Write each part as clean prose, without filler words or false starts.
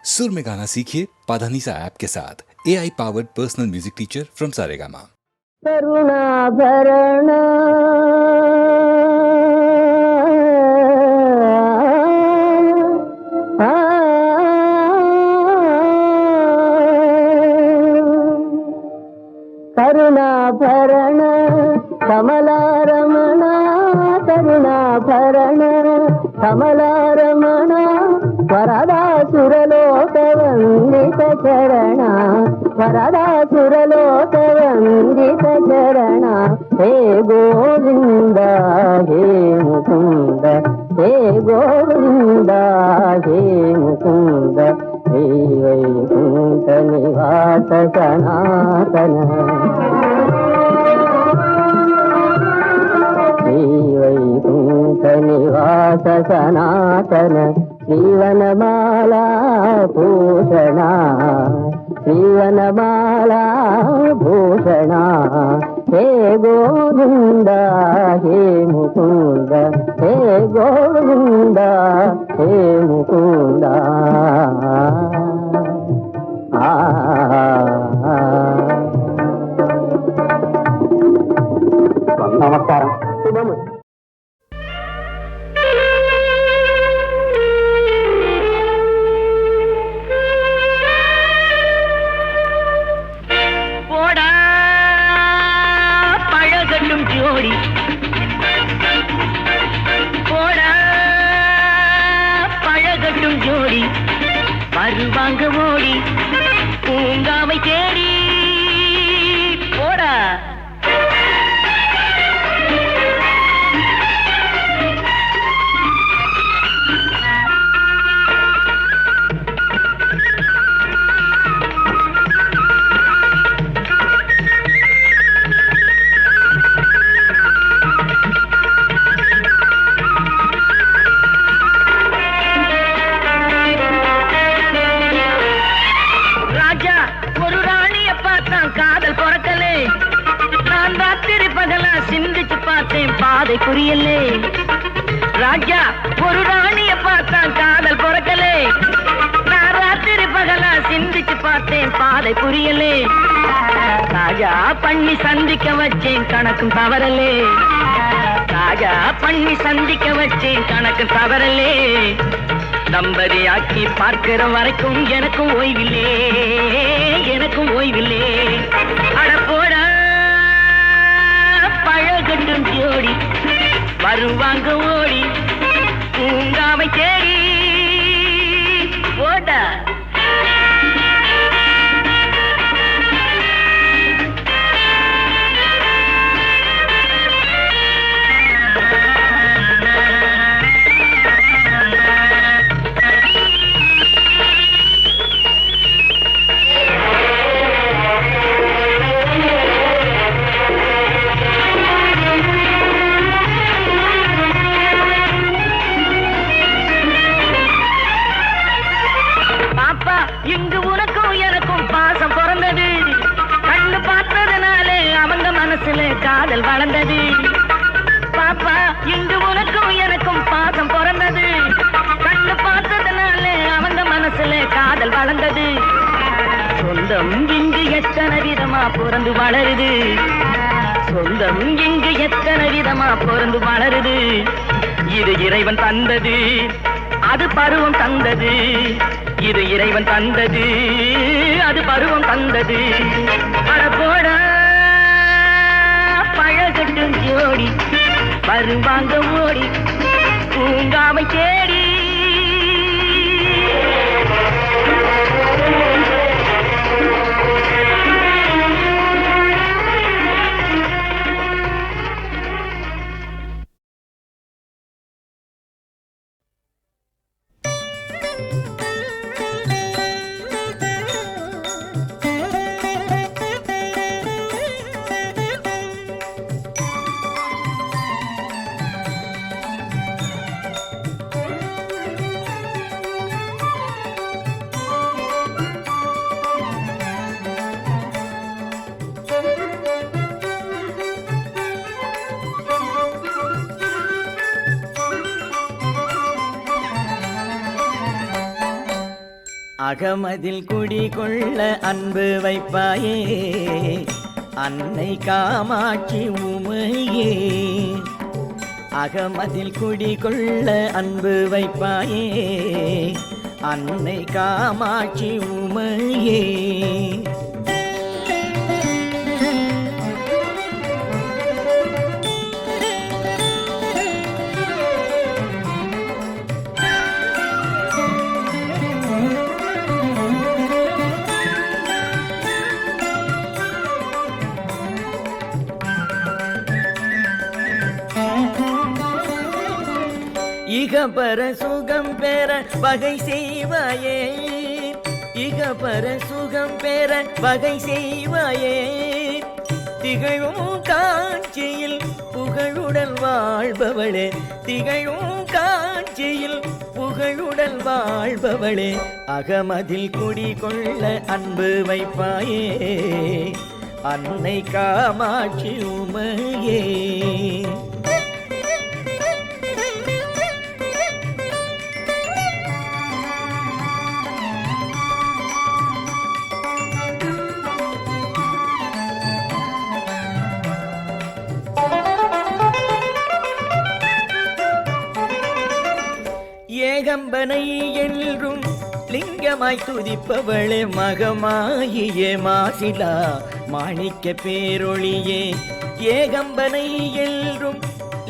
सुर में गाना सीखिए पाधानीसा ऐप के साथ AI powered personal music teacher from Saregama. करुणाभरण करुणाभरण कमलारमण करुणाभरण कमलारमण वरदासुरलोकवन्दित चरण वरदासुरलोकवन्दित चरण हे गोविन्द हे मुकुन्द हे गोविन्द हे मुकुन्द हे वैकुण्ठ निवास सनातन वैकुण्ठ निवास सनातन जीवनमाला भूषणा जीवनमाला भूषणा हे गोविन्द हे मुकुन्द हे गोविन्द हे मुकुन्द नमस्कारम शुभम வருவாங்க ஓடி பூங்காவை தேடி போடா பாதை புரியலே ராஜா ஒரு ராணிய பார்த்தான் காதல் பொறக்கலே நான் ராத்திரி பகலா சிந்திச்சு பார்த்தேன் பாதை புரியலே ராஜா பண்ணி சந்திக்க வச்சேன் கணக்கும் தவறலே ராஜா பண்ணி சந்திக்க வச்சேன் கணக்கும் தவறலே தம்பதியாக்கி பார்க்கிற வரைக்கும் எனக்கும் ஓய்வில்லே எனக்கும் ஓய்வில்லே அடப்போடா பழகட்டும் ஜோடி வருவாங்க ஓடி பூங்காவை தேடி போடா இங்கு உனக்கும் எனக்கும் பாசம் பிறந்தது கண்ணு பார்த்ததுனாலே அவங்க மனசுல காதல் வளர்ந்தது பாப்பா இங்கு உனக்கும் எனக்கும் பாசம் பிறந்தது கண்ணு பார்த்ததுனாலே அவங்க மனசுல காதல் வளர்ந்தது சொந்தம் இங்கு எத்தனை விதமா பிறந்து வளருது சொந்தம் இங்கு எத்தனை விதமா பிறந்து வளருது இது இறைவன் தந்தது அது பருவம் தந்தது இது இறைவன் தந்தது அது பருவம் தந்தது அடப்போடா பழகட்டும் ஜோடி வருவாங்க ஓடி பூங்காவை தேடி அகமதில் குடிகொள்ள அன்பு வைப்பாயே அன்னை காமாட்சி உமையே. அகமதில் குடிகொள்ள அன்பு வைப்பாயே அன்னை காமாட்சி உமையே. இகபர சுகம் பெற வகை செய்வாயே இகபர சுகம் பெற வகை செய்வாயே. திகழும் காட்சியில் புகழுடன் வாழ்பவளே திகழும் காட்சியில் புகழுடன் வாழ்பவளே. அகமதில் குடிகொள்ள அன்பு வைப்பாயே அன்னை காமாட்சி உமையே. ஏகம்பனை என்றும் லிங்கமாய் துதிப்பவளே மகமாயியே மாசிலா மாணிக்க பேரொளியே. ஏகம்பனை என்றும்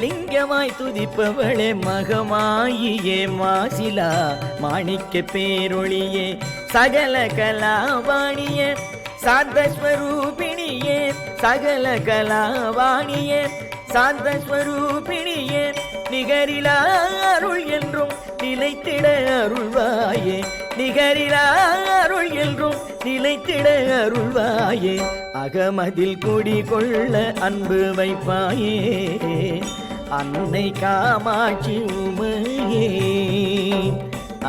லிங்கமாய் துதிப்பவளே மகமாயியே மாசிலா மாணிக்க பேரொளியே. சகல கலாவாணியே சாந்தஸ்வரூபிணியே சகல கலாவாணியே சாந்தஸ்வரூபிணியே. நிகரிலா அருள் என்றும் நிலைத்திட அருள்வாயே நிகரிலா அருள் என்றும் நிலைத்திட அருள்வாயே. அகமதில் குடிகொள்ள அன்பு வைப்பாயே அன்னை காமாட்சி உமையே.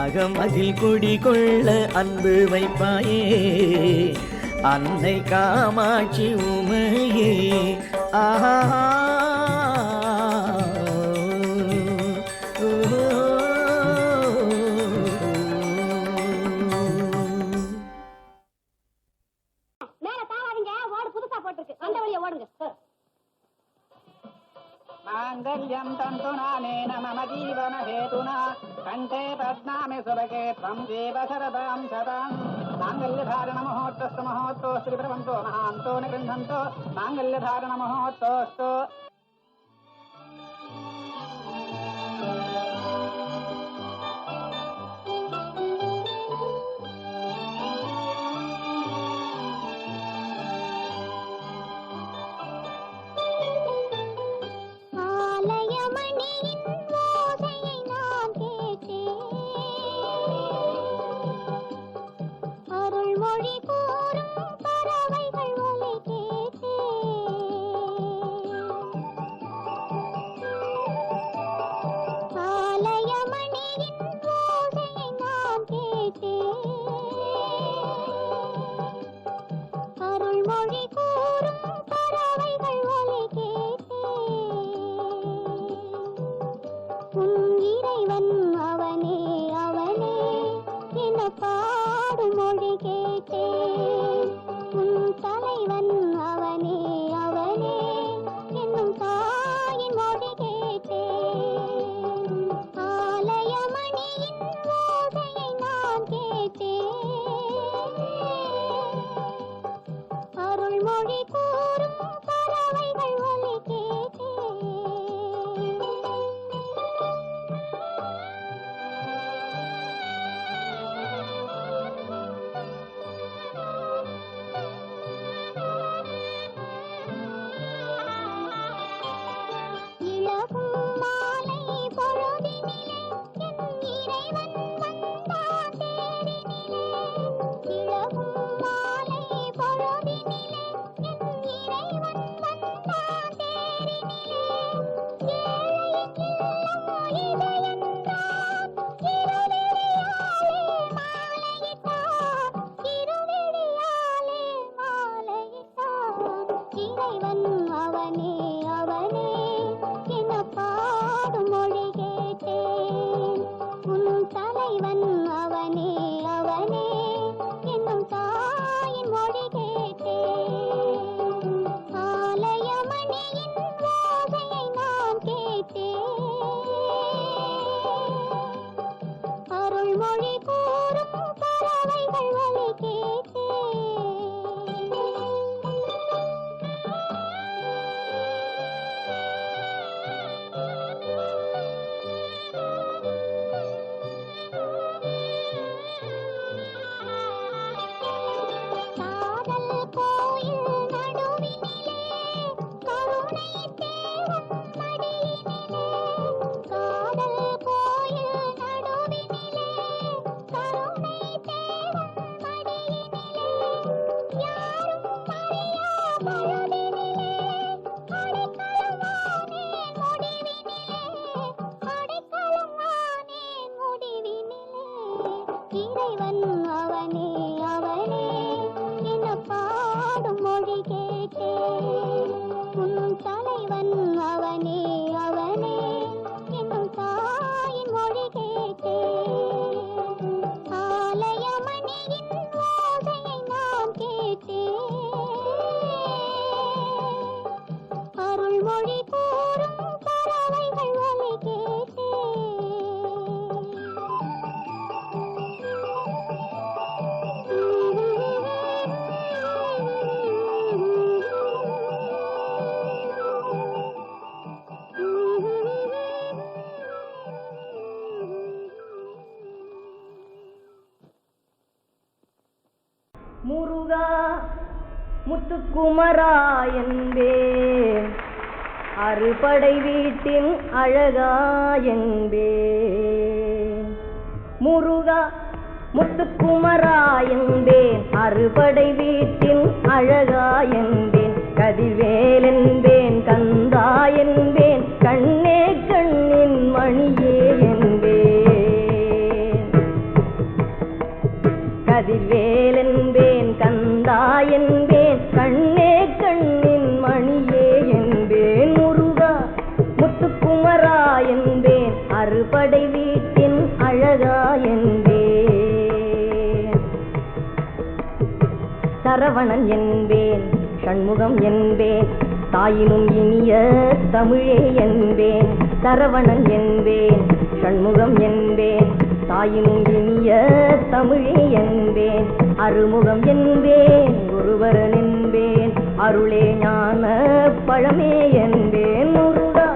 அகமதில் குடிகொள்ள அன்பு வைப்பாயே அன்னை காமாட்சி உமையே. ஆஹா माङ्गल्यं तन्तुनानेन मम जीवनहेतुना कण्ठे पद्मामि सुभगे त्वं देव शरदां शतां. माङ्गल्यधारणमुहूर्तस्तु मुहूर्तोऽस्ति प्रभवन्तो महान्तो निगृह्णन्तो माङ्गल्यधारणमुहूर्तोऽस्तु. முருகா முத்துக்குமரா என்பேன், அறுபடை வீட்டின் அழகா என்பேன். முருகா முத்துக்குமரா என்பேன், அறுபடை வீட்டின் அழகா என்பேன். கதிர்வேல் என்பேன், கந்தா என்பேன், கண்ணே கண்ணின் மணியே என்பேன். கதிர்வேல் என்பேன், கந்தா என்பேன், கண்ணே கண்ணின் மணியே என்பேன். முருகா முத்துக்குமரா என்பேன், அறுபடை வீட்டின் அழகா என்பேன். சரவணன் என்பேன், சண்முகம் என்பேன், தாயினும் இனிய தமிழே என்பேன். சரவணன் என்பேன், சண்முகம் என்பேன், தாயினும் இனிய தமிழே என்பேன். அருமுகம் என்பேன், குருவரன் என்பேன், அருளே ஞான பழமே என்பேன். முருகா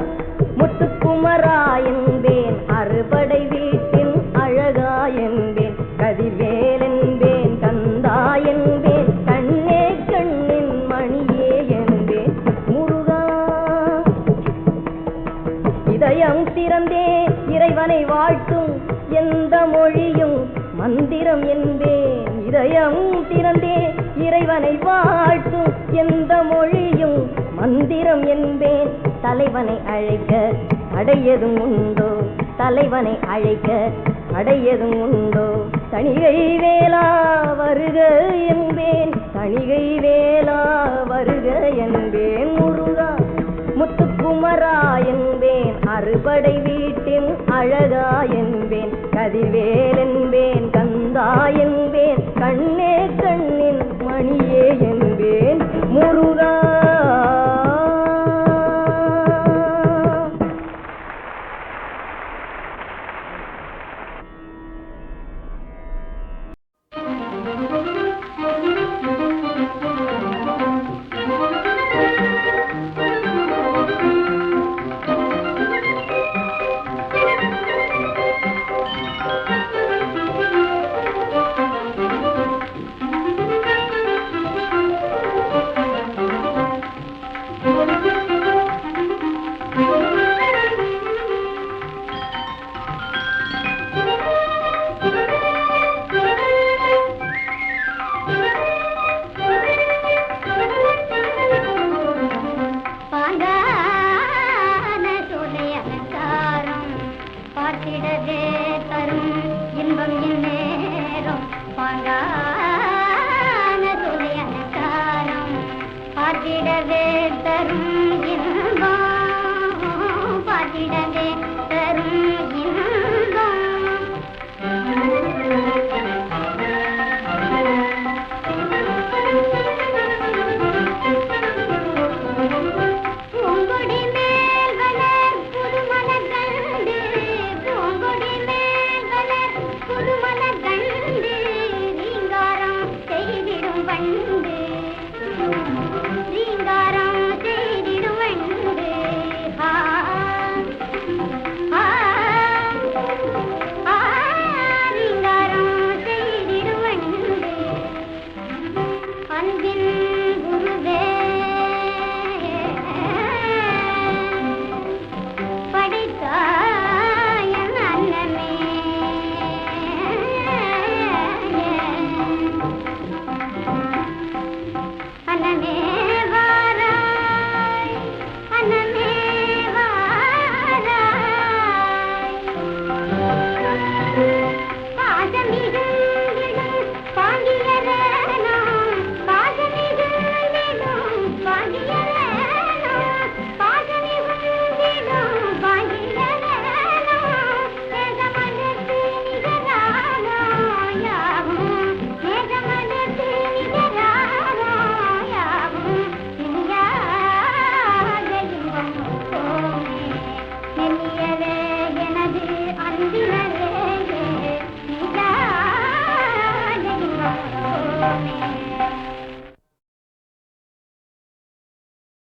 முத்துக்குமரா என்பேன், அறுபடை வீட்டின் அழகா என்பேன். கதிர்வேல் என்பேன், கந்தா என்பேன், கண்ணே கண்ணின் மணியே என்பேன். முருகா இதயம் திறந்தே இறைவனை வாழ்த்தும் எந்த மொழியும் மந்திரம் என்பேன். இதயம் திறந்தே இறைவனை வாழ்த்தும் எந்த மொழியும் மந்திரம் என்பேன். தலைவனை அழைக்க அடையதும் உண்டோ, தலைவனை அழைக்க அடையதும் உண்டோ. தணிகை வேளா வருக என்பேன், தணிகை வேளா வருக என்பேன். முருகா முத்துக்குமரா என்பேன், அறுபடை வீட்டின் அழகா என்பேன். கதிர்வேல் என்பேன், கந்தா என்பேன், கண்ணே கண்ணின் மணியே என்பேன். முருகா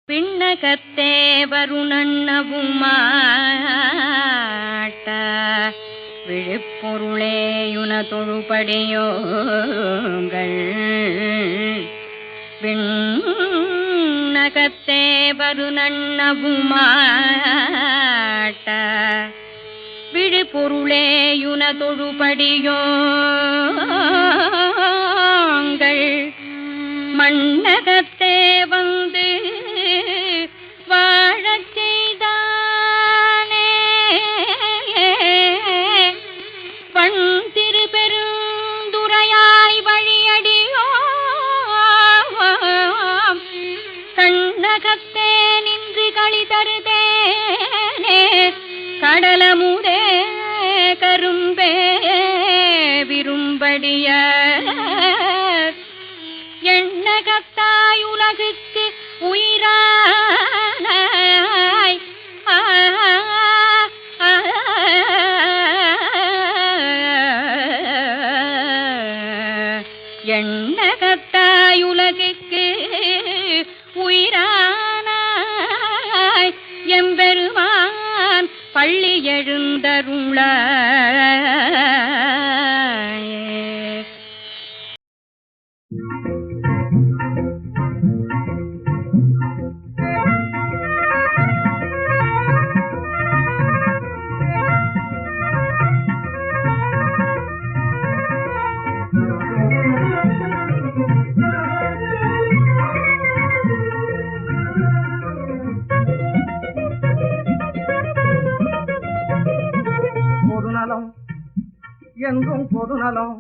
பின்னகத்தே வருணன்னவும் மாட்ட விழுப்பொருளேயுன தொழுபடியோங்கள் விண்ணகத்தே வருநன்னவுமாட்ட விழுபொருளேயுன தொழுபடியோங்கள் மண்ணகத்தே வந்து வாழச் செய்தானே பண் திருப்பெருந்துரையாய் வழியடியோ கண்ணகத்தே நின்று களி தருதேனே கடலமுதே கரும்பே விரும்படிய எண்ணகத்தாய் உலகுக்கு உயிரானாய் எண்ணகத்தாய் உலகுக்கு உயிரானாய் எம்பெருமான் பள்ளி எழுந்தருள பொதுநலம் என்றும் பொதுநலம்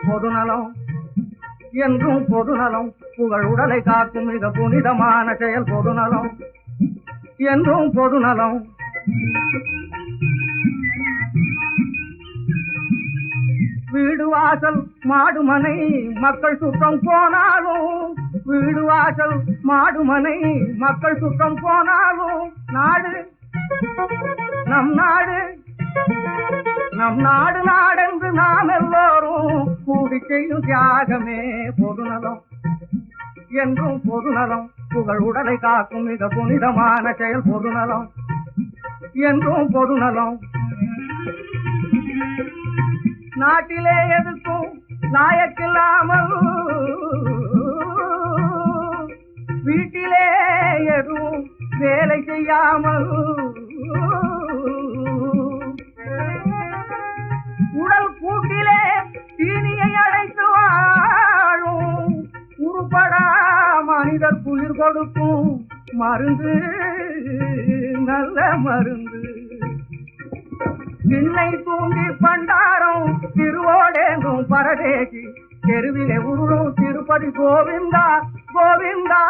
பொதுநலம் என்றும் பொதுநலம் புகழ் உடலை காக்கும் மிக புனிதமான செயல் பொதுநலம் என்றும் பொதுநலம் வீடு வாசல் மாடுமனை மக்கள் சுத்தம் போனாலும் வீடு வாசல் மாடுமனை மக்கள் சுத்தம் போனாலும் நாடு நம் நாடு நம் நாடு நாடென்று நாம் எல்லோரும் கூடி செய்யும் தியாகமே பொதுநலம் என்றும் பொதுநலம் புகழ் உடலை காக்கும் மிக புனிதமான செயல் பொதுநலம் என்றும் பொதுநலம் நாட்டிலே எதுக்கும் லாயக்கில்லாமல் வீட்டிலே எதுவும் வேலை செய்யாமல் உடல் கூட்டிலே தீனியை அடைத்து வாழும் உருப்படா மனிதர் உயிர் கொடுக்கும் மருந்து நல்ல மருந்து சின்னை தூங்கி பண்டாரம் திருவோடேந்தும் பரதேசி தெருவிலே உருளும் திருப்பதி கோவிந்தா கோவிந்தா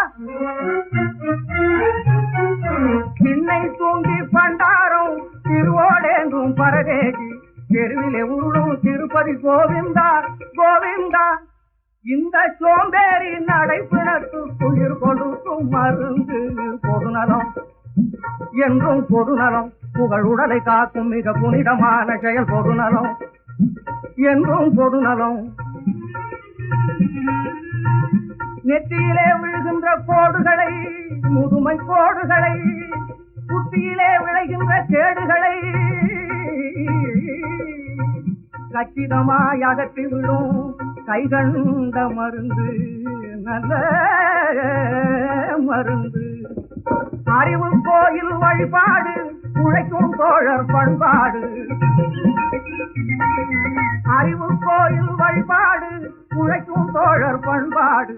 சின்னை தூங்கி பண்டாரம் திருவோடேந்தும் பரதேசி தெருவிலே உருளும் திருப்பதி கோவிந்தா கோவிந்தா இந்த சோம்பேறி நடைப்பிணக்கு உயிர் கொடுக்கும் மருந்து பொதுநலம் என்றும் பொதுநலம் புகழ் உடலை காக்கும் மிக புனிதமான செயல் பொதுநலம் என்றும் பொதுநலம் நெற்றியிலே விழுகின்ற கோடுகளை முதுமை கோடுகளை புத்தியிலே விளைகின்ற கேடுகளை கச்சிதமாய் அகற்றி விடும் கைகண்ட மருந்து நல்ல மருந்து அறிவு கோயில் வழிபாடு உழைக்கும் தோழர் பண்பாடு அறிவு கோயில் வழிபாடு உழைக்கும் தோழர் பண்பாடு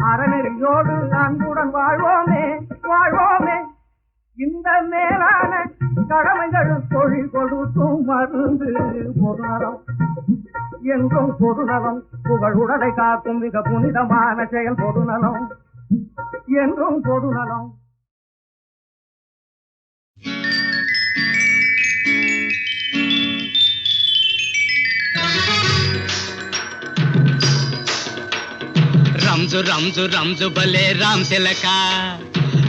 அறநெறியோடு அன்புடன் வாழ்வோமே வாழ்வோமே இந்த மேலான கடமைகள் தொழில் கொடுக்கும் மருந்து பொதுநலம் என்றும் பொதுநலம் புகழ் உடலை காக்கும் மிக புனிதமான செயல் பொதுநலம் என்றும் பொதுநலம் रमजू रमजू रमजू भले राम से लका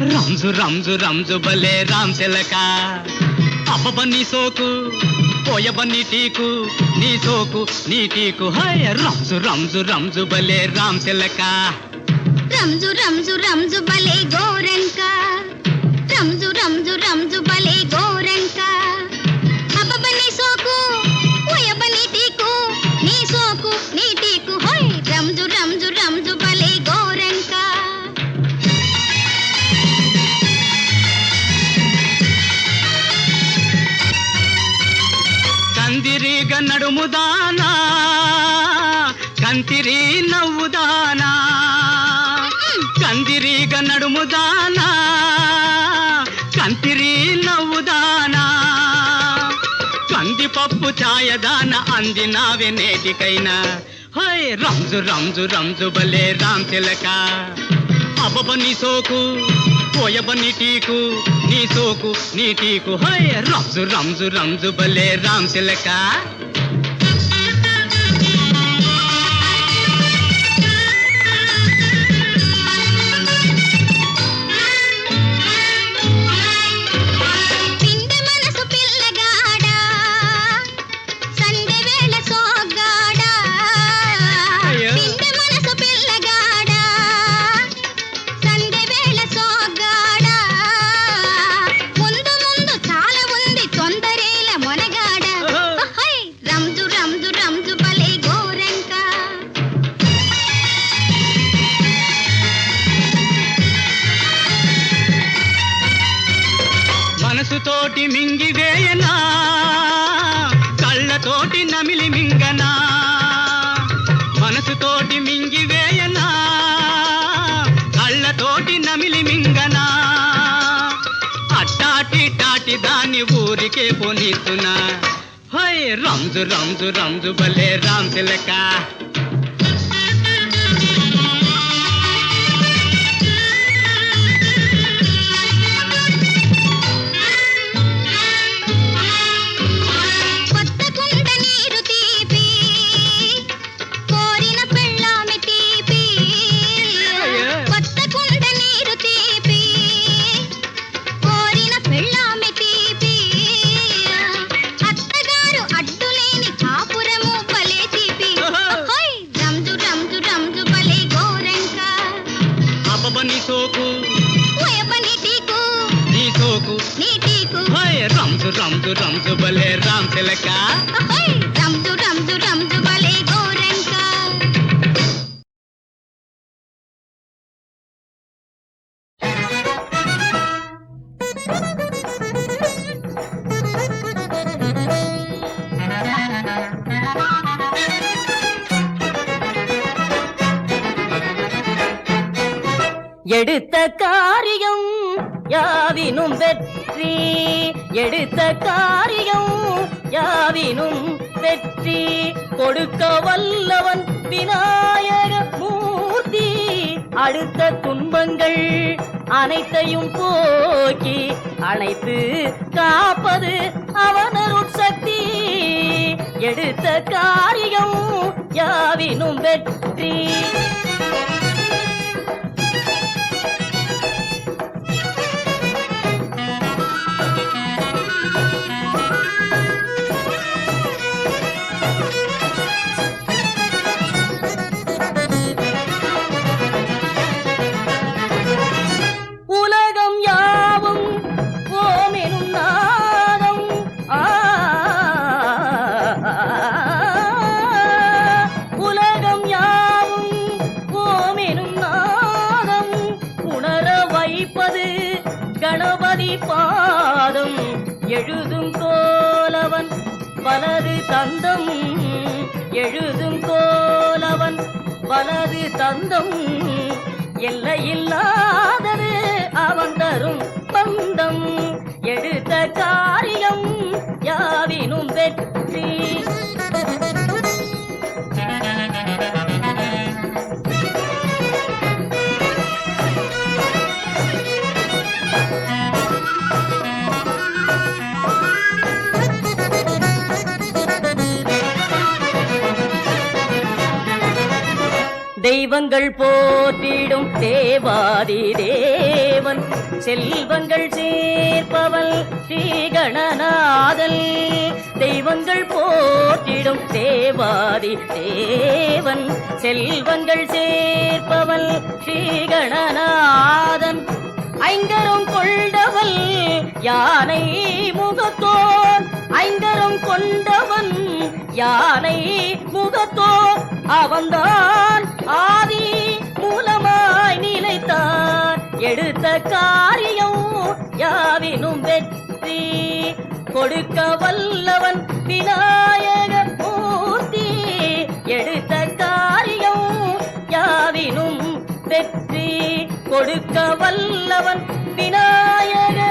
रमजू रमजू रमजू भले राम से लका अब बनी सोकु पोय बनी टीकु नी सोकु नी टीकु हाय रमजू रमजू रमजू भले राम से लका रमजू रमजू रमजू भले गोरंका रमजू रमजू रमजू भले गोरंका अब बनी सोकु पोय बनी टीकु नी सोकु नी टीकु हाय रमजू रमजू रमजू भले गो నడుముదానా కంతిరి నవ్వుదానా కందిరీగ నడుముదానా కంతిరి నవ్వుదానా కందిపప్పు ఛాయదాన అందినావే నేటికైనా హై రంజు రంజు రంజు బలే రామ్ తిలక అబ్బబ నీ సోకు పోయబ నీ టీకు నీ సోకు నీ టీకు హై రంజు రంజు రంజు బలే రామ్ తిలక మనసుతోటి మింగి వేయనా కళ్ళతోటి నమిలి మింగనా మనసుతోటి మింగి వేయనా కళ్ళతోటి నమిలి మింగనా అట్టాటి టాటి దాన్ని ఊరికే పోనీస్తున్నా హై రంజు రంజు రంజు బలే రామ్ తిలక నీ సోకు నీ సోకు హై రంజు రంజు రంజు బలే రామ్ తిలక రంజు రంజు రంజు బలే గోరంక எடுத்த காரியம் யாவினும் வெற்றி எடுத்த காரியம் யாவினும் வெற்றி கொடுக்க வல்லவன் விநாயக மூர்த்தி அடுத்த துன்பங்கள் அனைத்தையும் போக்கி அணைத்து காப்பது அவனருட் சக்தி எடுத்த காரியம் யாவினும் வெற்றி கணபதி பாதம் எழுதும் கோலவன் வலது தந்தம் எழுதும் கோலவன் வலது தந்தம் எல்லையில்லாதது அவன் தரும் பந்தம் எடுத்த காரியம் யாவினும் வெற்றி தெய்வங்கள் போற்றிடும் தேவாதி தேவன் செல்வங்கள் சேர்ப்பவன் ஸ்ரீகணநாதன் தெய்வங்கள் போற்றிடும் தேவாதி தேவன் செல்வங்கள் சேர்ப்பவன் ஸ்ரீகணநாதன் ஐங்கரம் கொண்டவன் யானை முகத்தோன் ஐங்கரம் கொண்டவன் யானை முகத்தோன் அவன்தான் ஆதி மூலமாய் நிலைத்தான் எடுத்த காரியம் யாவினும் வெற்றி கொடுக்க வல்லவன் விநாயக வெற்றி கொடுக்க வல்லவன் விநாயகனே.